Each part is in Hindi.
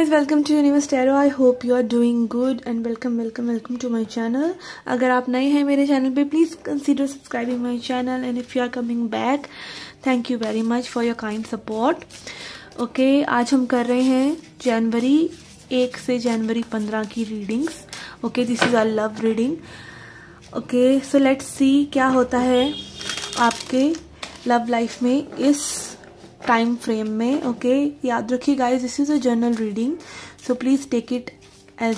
guys, welcome to Universe Tarot. I hope you are doing good and welcome to my channel. अगर आप नए हैं मेरे चैनल पे please consider subscribing my channel and if you are coming back, thank you very much for your kind support. Okay, आज हम कर रहे हैं जनवरी 1 से जनवरी 15 की readings. Okay, this is our love reading. Okay, so let's see क्या होता है आपके लव लाइफ में इस टाइम फ्रेम में. ओके, याद रखिए guys, this is a general reading, so please take it as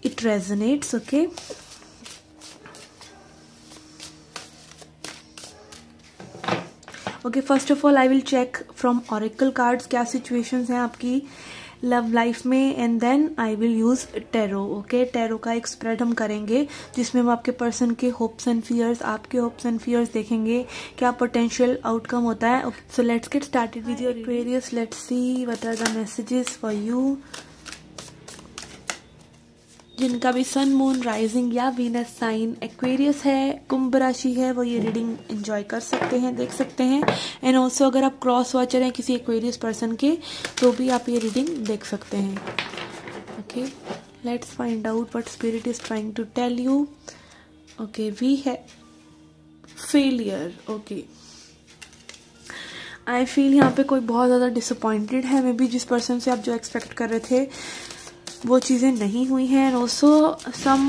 it resonates. Okay, okay, first of all I will check from oracle cards क्या सिचुएशंस हैं आपकी लव लाइफ में and then I will use tarot. Okay, tarot का एक स्प्रेड हम करेंगे जिसमें हम आपके पर्सन के होप्स एंड फियर्स, आपके होप्स एंड फियर्स देखेंगे क्या पोटेंशियल आउटकम होता है. So let's get started with your Aquarius. Let's see what are the messages for you. जिनका भी सन, मून, राइजिंग या वीनस साइन एक्वेरियस है, कुंभ राशि है, वो ये रीडिंग एंजॉय कर सकते हैं, देख सकते हैं. एंड ऑल्सो अगर आप क्रॉस वॉचर हैं किसी एक्वेरियस पर्सन के तो भी आप ये रीडिंग देख सकते हैं. Okay, let's find out what spirit is trying to tell you. Okay, we have failure. Okay, I feel यहाँ पे कोई बहुत ज़्यादा डिसअपॉइंटेड है. मे बी जिस पर्सन से आप जो एक्सपेक्ट कर रहे थे वो चीज़ें नहीं हुई हैं. And also some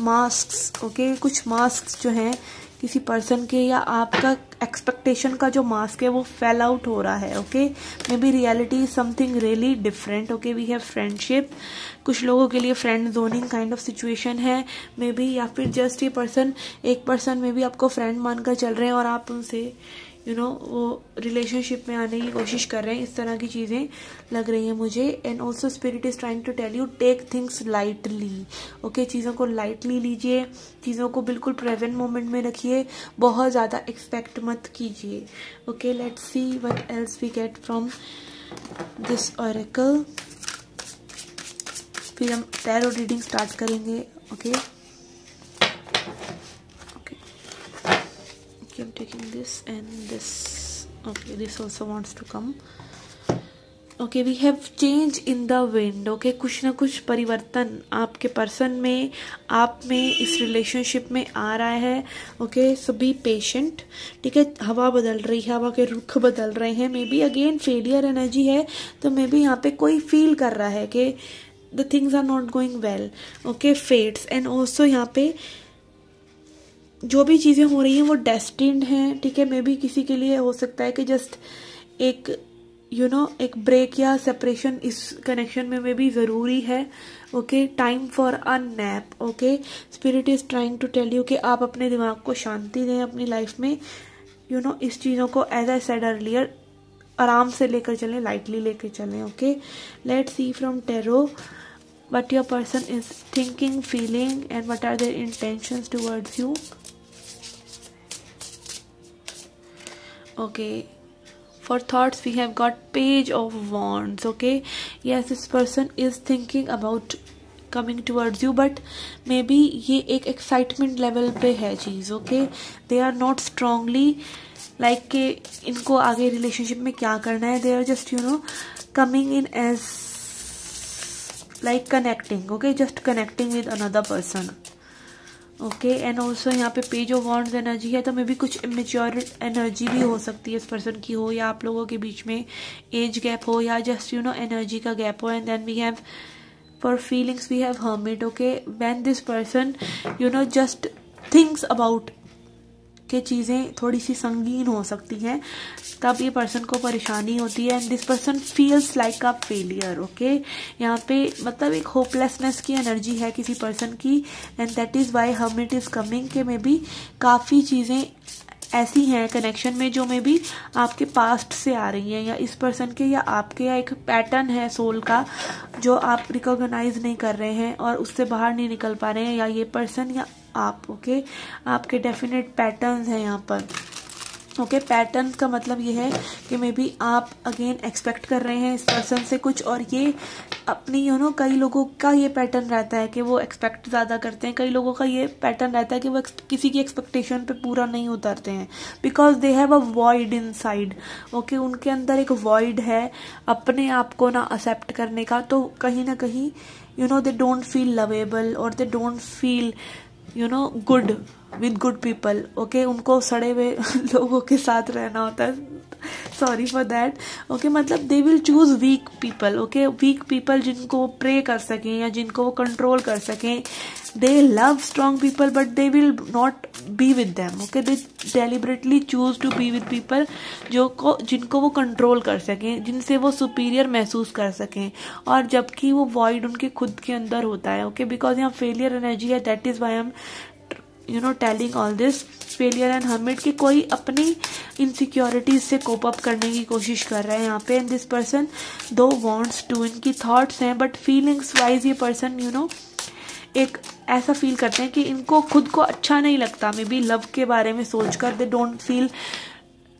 masks. Okay, कुछ मास्क्स जो हैं किसी पर्सन के या आपका एक्सपेक्टेशन का जो मास्क है वो फेल आउट हो रहा है. Okay, may be reality is something really different. Okay, we have friendship. कुछ लोगों के लिए friend zoning kind of situation है मे बी, या फिर जस्ट ये पर्सन, एक पर्सन में भी आपको फ्रेंड मानकर चल रहे हैं और आप उनसे वो रिलेशनशिप में आने की कोशिश कर रहे हैं. इस तरह की चीज़ें लग रही हैं मुझे. And also spirit is trying to tell you take things lightly. Okay, चीज़ों को लाइटली लीजिए, चीज़ों को बिल्कुल प्रेजेंट मोमेंट में रखिए, बहुत ज़्यादा एक्सपेक्ट मत कीजिए. Okay, let's see what else we get from this oracle. फिर हम टैरो रीडिंग स्टार्ट करेंगे. Okay, I'm taking this and this. Okay, this also wants to come. Okay, we have change in the wind. Okay, कुछ ना कुछ परिवर्तन आपके पर्सन में, आप में, इस रिलेशनशिप में आ रहा है. Okay, so be patient. ठीक है, हवा बदल रही है, हवा के रुख बदल रहे हैं. May be again failure energy है तो मे बी यहाँ पे कोई फील कर रहा है कि the things are not going well. Okay, fates. And also यहाँ पे जो भी चीज़ें हो रही हैं वो डेस्टिन्ड हैं. ठीक है, मे बी किसी के लिए हो सकता है कि जस्ट एक एक ब्रेक या सेपरेशन इस कनेक्शन में मे बी ज़रूरी है. Okay, time for a nap. Okay, spirit is trying to tell you कि आप अपने दिमाग को शांति दें अपनी लाइफ में. इस चीज़ों को एज आई सेड अर्लियर आराम से लेकर चलें, लाइटली लेकर चलें. Okay, let's C from tarot what your person is thinking, feeling and what are their intentions towards you. Okay, for thoughts we have got page of wands. Okay, yes, this person is thinking about coming towards you but maybe ये एक excitement level पे है चीज़. Okay, they are not strongly like कि इनको आगे relationship में क्या करना है. they are just coming in as like connecting. Okay, just connecting with another person. Okay, and also यहाँ पे पेज ऑफ वॉन्ड्स एनर्जी है तो मे बी कुछ इमेच्योर एनर्जी भी हो सकती है इस पर्सन की, हो या आप लोगों के बीच में एज गैप हो या जस्ट एनर्जी का गैप हो. And then we have for feelings we have hermit. Okay, when this person just thinks about के चीज़ें थोड़ी सी संगीन हो सकती हैं तब ये पर्सन को परेशानी होती है. And this person feels like a failure. Okay, यहाँ पे मतलब एक होपलेसनेस की एनर्जी है किसी पर्सन की. And that is why hermit is coming के मे बी काफ़ी चीज़ें ऐसी हैं कनेक्शन में जो मे बी आपके पास्ट से आ रही हैं या इस पर्सन के या आपके, या एक पैटर्न है सोल का जो आप रिकॉग्नाइज नहीं कर रहे हैं और उससे बाहर नहीं निकल पा रहे हैं, या ये पर्सन या आप. ओके, आपके डेफिनेट पैटर्न्स हैं यहाँ पर. ओके पैटर्न्स का मतलब ये है कि मे बी आप अगेन एक्सपेक्ट कर रहे हैं इस पर्सन से कुछ, और ये अपनी कई लोगों का ये पैटर्न रहता है कि वो एक्सपेक्ट ज़्यादा करते हैं, कई लोगों का ये पैटर्न रहता है कि वो किसी की एक्सपेक्टेशन पे पूरा नहीं उतरते हैं, because they have a void inside. Okay उनके अंदर एक वॉइड है अपने आप को ना एक्सेप्ट करने का, तो कहीं ना कहीं दे डोंट फील लवेबल और दे don't feel good with good people. Okay उनको सड़े हुए लोगों के साथ रहना होता है, सॉरी फॉर दैट। ओके मतलब they will choose weak people. Okay weak people जिनको वो प्रे कर सकें या जिनको वो कंट्रोल कर सकें। They love strong people but they will not be with them. Okay they deliberately choose to be with people जिनको वो कंट्रोल कर सकें, जिनसे वो सुपीरियर महसूस कर सकें, और जबकि वो वॉइड उनके खुद के अंदर होता है। ओके बिकॉज यहाँ फेलियर एनर्जी है, that is why I am telling all this. Failure and hermit की कोई अपनी इनसिक्योरिटीज से कोप अप करने की कोशिश कर रहा है यहाँ पे। एंड दिस पर्सन दो वांट्स टू, इनकी थॉट्स हैं बट फीलिंग्स वाइज ये पर्सन एक ऐसा फील करते हैं कि इनको खुद को अच्छा नहीं लगता मे बी लव के बारे में सोचकर। They don't feel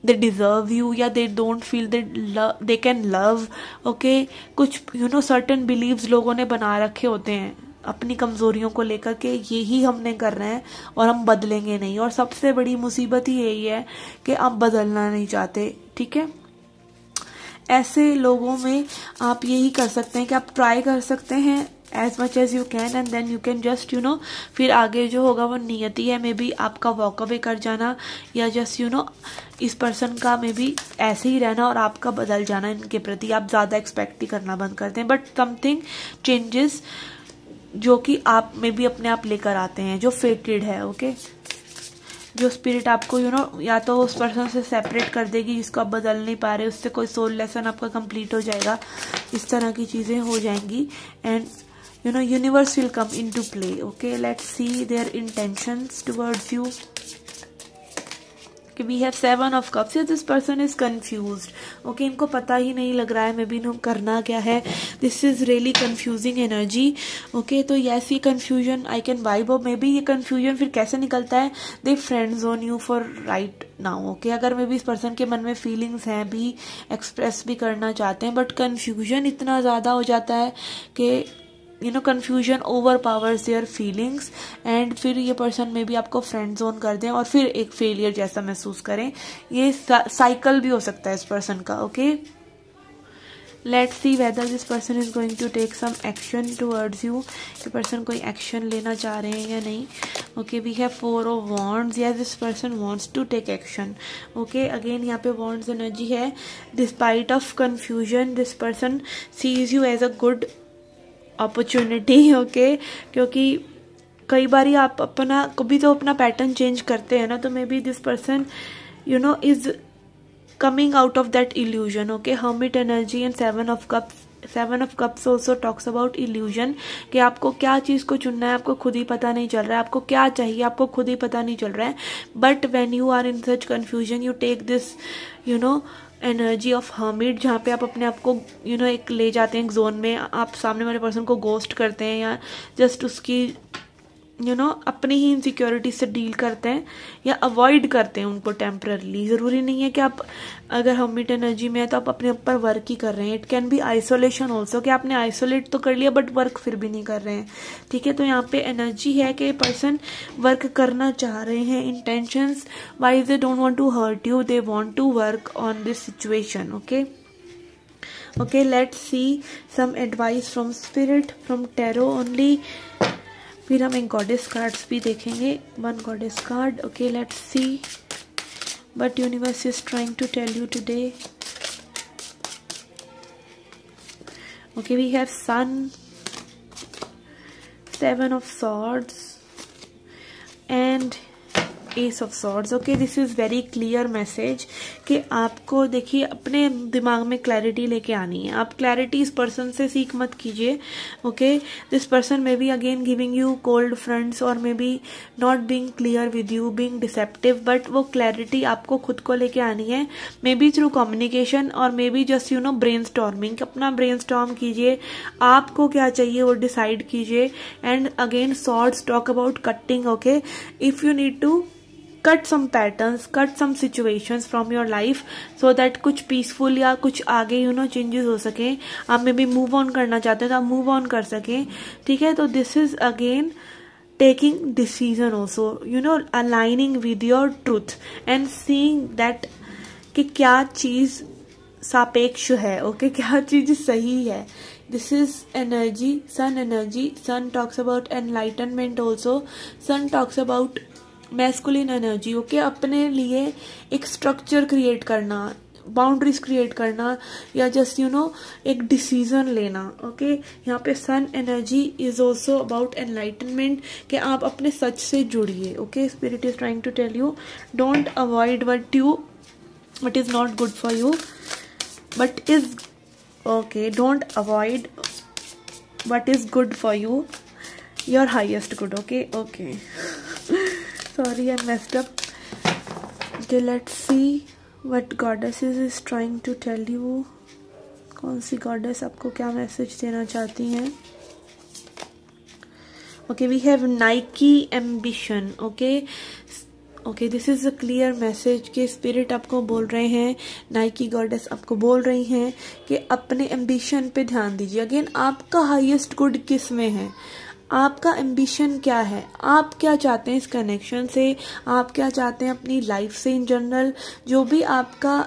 they deserve you या they don't feel they can love. Okay कुछ सर्टेन बिलीव्स लोगों ने बना रखे होते हैं अपनी कमजोरियों को लेकर के, यही हमने करना है और हम बदलेंगे नहीं। और सबसे बड़ी मुसीबत ही यही है कि आप बदलना नहीं चाहते। ठीक है ऐसे लोगों में आप यही कर सकते हैं कि आप ट्राई कर सकते हैं as much as you can, and then you can just फिर आगे जो होगा वो नियति है मे बी आपका वॉक अवे कर जाना, या जस्ट इस पर्सन का मे बी ऐसे ही रहना और आपका बदल जाना इनके प्रति। आप ज्यादा एक्सपेक्ट ही करना बंद करते हैं, बट समथिंग चेंजेस जो कि आप में भी अपने आप लेकर आते हैं, जो फेटेड है। ओके जो स्पिरिट आपको या तो उस पर्सन से सेपरेट कर देगी जिसको आप बदल नहीं पा रहे, उससे कोई सोल लेसन आपका कंप्लीट हो जाएगा, इस तरह की चीजें हो जाएंगी। And universe will come into play. Okay let's see their intentions towards you. कि we have 7 of cups. This person is confused. Okay इनको पता ही नहीं लग रहा है मे बी इन्हों करना क्या है। This is really confusing energy. Okay तो यस ये confusion I can vibe off. Maybe ये कंफ्यूजन फिर कैसे निकलता है, they friends on you for right now. Okay अगर मे बी इस पर्सन के मन में फीलिंग्स हैं भी, एक्सप्रेस भी करना चाहते हैं, बट कंफ्यूजन इतना ज्यादा हो जाता है कि confusion overpowers their feelings, and फिर ये पर्सन में भी आपको फ्रेंड जोन कर दें और फिर एक फेलियर जैसा महसूस करें। ये साइकिल भी हो सकता है इस पर्सन का। Okay let's see whether this person is going to take some action towards you. ये पर्सन कोई एक्शन लेना चाह रहे हैं या नहीं। Okay we have 4 of wands. Yes this person wants to take action. Okay again यहाँ पे वॉन्ड्स एनर्जी है। Despite of confusion this person sees you as a good opportunity. Okay क्योंकि कई बार आप कभी तो अपना पैटर्न चेंज करते हैं ना, तो may B this person is coming out of that illusion. Okay hermit energy and 7 of cups also talks about illusion कि आपको क्या चीज को चुनना है आपको खुद ही पता नहीं चल रहा है, आपको क्या चाहिए आपको खुद ही पता नहीं चल रहा है। But when you are in such confusion you take this energy of hermit, जहाँ पे आप अपने आप को एक ले जाते हैं एक जोन में, आप सामने वाले पर्सन को गोस्ट करते हैं या जस्ट उसकी अपनी ही इनसिक्योरिटी से डील करते हैं या अवॉइड करते हैं उनको टेम्पररली। जरूरी नहीं है कि आप अगर हर्मिट एनर्जी में है तो आप अपने ऊपर वर्क ही कर रहे हैं। It can be isolation also कि आपने आइसोलेट तो कर लिया बट वर्क फिर भी नहीं कर रहे हैं। ठीक है तो यहाँ पे एनर्जी है कि पर्सन वर्क करना चाह रहे हैं। Intentions wise they don't want to hurt you, they want to work on this situation. Okay let's see some advice from spirit from tarot only. फिर हम एक गॉडेस कार्ड्स भी देखेंगे। 1 goddess card. Okay let's see what universe is trying to tell you today. Okay we have Sun, 7 of Swords and Ace of Swords. Okay this is very clear message कि आपको देखिए अपने दिमाग में क्लैरिटी लेके आनी है। आप क्लैरिटी इस पर्सन से सीख मत कीजिए। Okay this person maybe again giving you cold fronts और may be not being clear with you, being deceptive, but वो क्लैरिटी आपको खुद को लेके आनी है। मे बी थ्रू कम्युनिकेशन और मे बी जस्ट ब्रेन स्टॉर्मिंग। अपना ब्रेन स्टॉर्म कीजिए, आपको क्या चाहिए वो डिसाइड कीजिए। And again swords talk about cutting. Okay if you need to cut some patterns, cut some situations from your life, so that कुछ पीसफुल या कुछ आगे चेंजेस हो सके। आप मे बी मूव ऑन करना चाहते हैं तो आप मूव ऑन कर सकें, ठीक है। तो this is again taking decision also, aligning with your truth and seeing that कि क्या चीज सापेक्ष है, ओके, क्या चीज सही है। This is energy, sun energy. Sun talks about enlightenment also, sun talks about masculine energy, okay. अपने लिए एक स्ट्रक्चर क्रिएट करना, बाउंड्रीज क्रिएट करना, या जस्ट एक डिसीजन लेना, ओके। यहाँ पे sun energy is also about enlightenment, कि आप अपने सच से जुड़िए, okay. Spirit is trying to tell you don't avoid what is not good for you, but is okay, don't avoid what is good for you, your highest good, okay. Sorry, I messed up. Okay, let's see what goddesses is trying to tell you. कौन सी goddess आपको क्या मैसेज देना चाहती हैं? Okay, we have Nike ambition, okay, this is a clear message कि स्पिरिट आपको बोल रहे हैं, नाइकी गॉडेस आपको बोल रही हैं कि अपने एम्बिशन पे ध्यान दीजिए। अगेन, आपका हाईएस्ट गुड किस में है, आपका एम्बिशन क्या है, आप क्या चाहते हैं इस कनेक्शन से, आप क्या चाहते हैं अपनी लाइफ से इन जनरल, जो भी आपका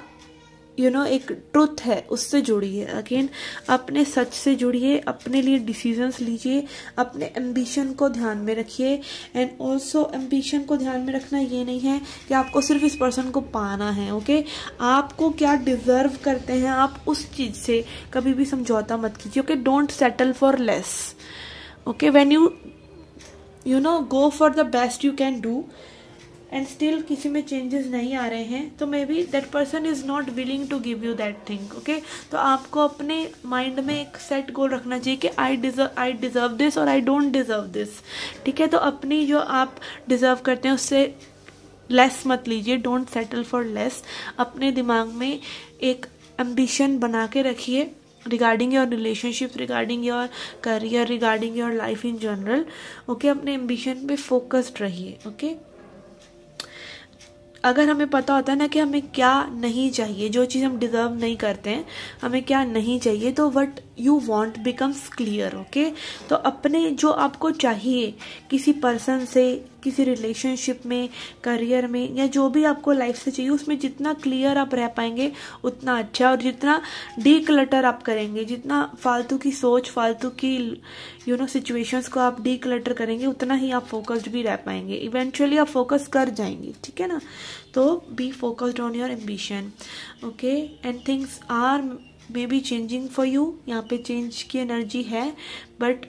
एक ट्रुथ है उससे जुड़िए। अगेन, अपने सच से जुड़िए, अपने लिए डिसीजंस लीजिए, अपने एम्बिशन को ध्यान में रखिए। एंड ऑल्सो एम्बिशन को ध्यान में रखना ये नहीं है कि आपको सिर्फ इस पर्सन को पाना है, ओके। आपको क्या डिजर्व करते हैं, आप उस चीज से कभी भी समझौता मत कीजिए, okay. Don't settle for less, okay. When you go for the best you can do and still किसी में चेंजेस नहीं आ रहे हैं, तो may be that person is not willing to give you that thing, okay. तो आपको अपने माइंड में एक सेट गोल रखना चाहिए कि आई डिजर्व दिस और आई डोंट डिजर्व दिस, ठीक है। तो अपनी जो आप डिजर्व करते हैं उससे लेस मत लीजिए, डोंट सेटल फॉर लेस। अपने दिमाग में एक एम्बिशन बना के रखिए regarding your relationship, regarding your career, regarding your life in general, okay. अपने एम्बिशन पे फोकस्ड रहिए, ओके। अगर हमें पता होता है ना कि हमें क्या नहीं चाहिए, जो चीज़ हम डिजर्व नहीं करते हैं, हमें क्या नहीं चाहिए, तो what you want becomes clear, okay. तो अपने जो आपको चाहिए किसी पर्सन से, किसी रिलेशनशिप में, करियर में, या जो भी आपको लाइफ से चाहिए, उसमें जितना क्लियर आप रह पाएंगे उतना अच्छा। और जितना डीक्लटर आप करेंगे, जितना फालतू की सोच, फालतू की सिचुएशंस को आप डीक्लटर करेंगे, उतना ही आप फोकस्ड भी रह पाएंगे। इवेंचुअली आप फोकस कर जाएंगे, ठीक है ना। तो be focused on your ambition, okay. And things are may be changing for you. यहाँ पे चेंज की एनर्जी है, बट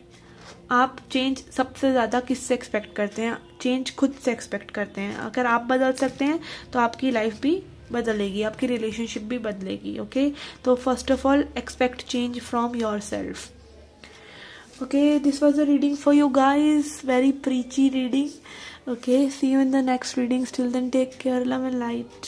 आप चेंज सबसे ज़्यादा किससे एक्सपेक्ट करते हैं? चेंज खुद से एक्सपेक्ट करते हैं। अगर आप बदल सकते हैं तो आपकी लाइफ भी बदलेगी, आपकी रिलेशनशिप भी बदलेगी, ओके। तो first of all expect change from your self, okay. This was a reading for you guys, very प्रीची reading, okay. See you in the next readings. Till then, take care, love and light.